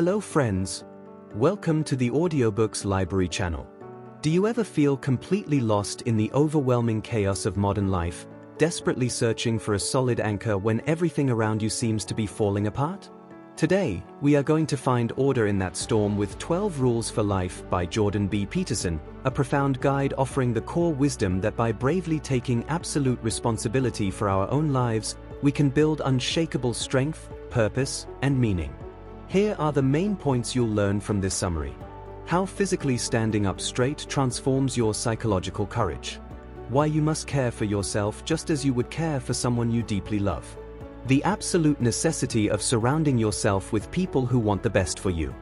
Hello friends. Welcome to the Audiobooks Library channel. Do you ever feel completely lost in the overwhelming chaos of modern life, desperately searching for a solid anchor when everything around you seems to be falling apart? Today, we are going to find order in that storm with 12 Rules for Life by Jordan B. Peterson, a profound guide offering the core wisdom that by bravely taking absolute responsibility for our own lives, we can build unshakable strength, purpose, and meaning. Here are the main points you'll learn from this summary. How physically standing up straight transforms your psychological courage. Why you must care for yourself just as you would care for someone you deeply love. The absolute necessity of surrounding yourself with people who want the best for you.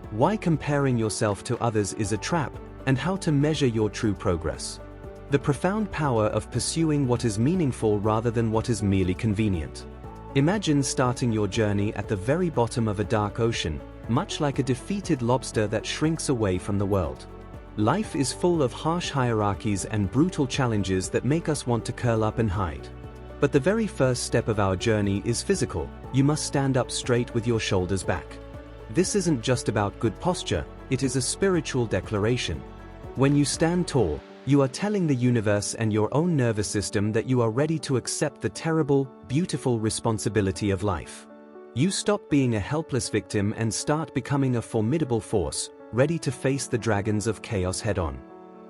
Why comparing yourself to others is a trap, and how to measure your true progress. The profound power of pursuing what is meaningful rather than what is merely convenient. Imagine starting your journey at the very bottom of a dark ocean, much like a defeated lobster that shrinks away from the world. Life is full of harsh hierarchies and brutal challenges that make us want to curl up and hide. But the very first step of our journey is physical. You must stand up straight with your shoulders back. This isn't just about good posture, it is a spiritual declaration. When you stand tall, you are telling the universe and your own nervous system that you are ready to accept the terrible, beautiful responsibility of life. You stop being a helpless victim and start becoming a formidable force, ready to face the dragons of chaos head-on.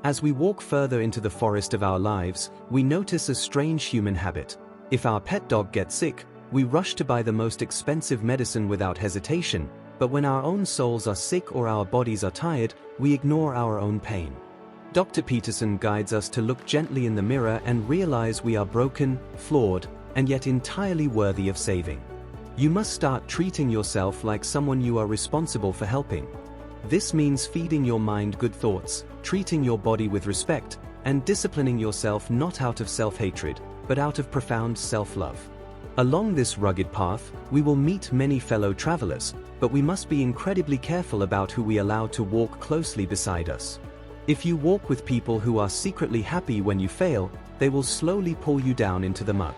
As we walk further into the forest of our lives, we notice a strange human habit. If our pet dog gets sick, we rush to buy the most expensive medicine without hesitation, but when our own souls are sick or our bodies are tired, we ignore our own pain. Dr. Peterson guides us to look gently in the mirror and realize we are broken, flawed, and yet entirely worthy of saving. You must start treating yourself like someone you are responsible for helping. This means feeding your mind good thoughts, treating your body with respect, and disciplining yourself not out of self-hatred, but out of profound self-love. Along this rugged path, we will meet many fellow travelers, but we must be incredibly careful about who we allow to walk closely beside us. If you walk with people who are secretly happy when you fail, they will slowly pull you down into the mud.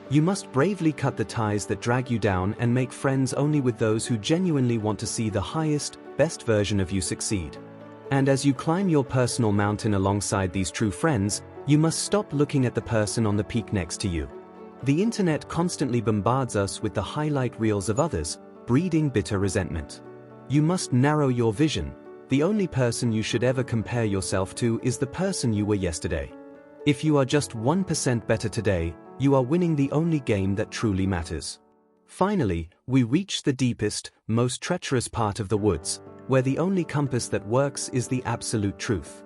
You must bravely cut the ties that drag you down and make friends only with those who genuinely want to see the highest, best version of you succeed. And as you climb your personal mountain alongside these true friends, you must stop looking at the person on the peak next to you. The internet constantly bombards us with the highlight reels of others, breeding bitter resentment. You must narrow your vision. The only person you should ever compare yourself to is the person you were yesterday. If you are just 1% better today, you are winning the only game that truly matters. Finally, we reach the deepest, most treacherous part of the woods, where the only compass that works is the absolute truth.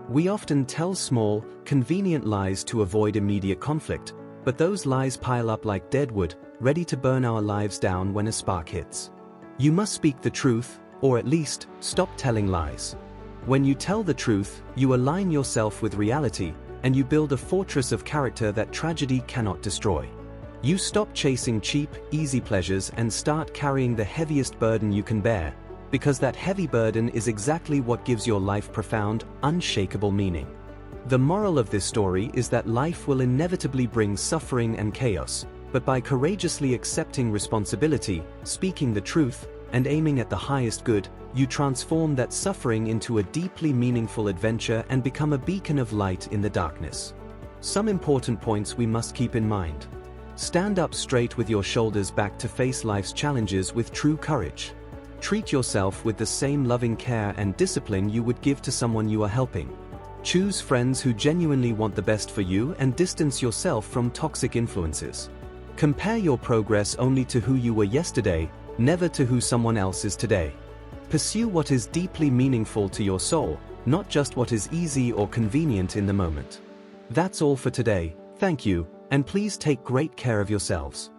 We often tell small, convenient lies to avoid immediate conflict, but those lies pile up like dead wood, ready to burn our lives down when a spark hits. You must speak the truth, or at least, stop telling lies. When you tell the truth, you align yourself with reality, and you build a fortress of character that tragedy cannot destroy. You stop chasing cheap, easy pleasures and start carrying the heaviest burden you can bear, because that heavy burden is exactly what gives your life profound, unshakable meaning. The moral of this story is that life will inevitably bring suffering and chaos, but by courageously accepting responsibility, speaking the truth, and aiming at the highest good, you transform that suffering into a deeply meaningful adventure and become a beacon of light in the darkness. Some important points we must keep in mind. Stand up straight with your shoulders back to face life's challenges with true courage. Treat yourself with the same loving care and discipline you would give to someone you are helping. Choose friends who genuinely want the best for you and distance yourself from toxic influences. Compare your progress only to who you were yesterday, never to who someone else is today. Pursue what is deeply meaningful to your soul, not just what is easy or convenient in the moment. That's all for today. Thank you, and please take great care of yourselves.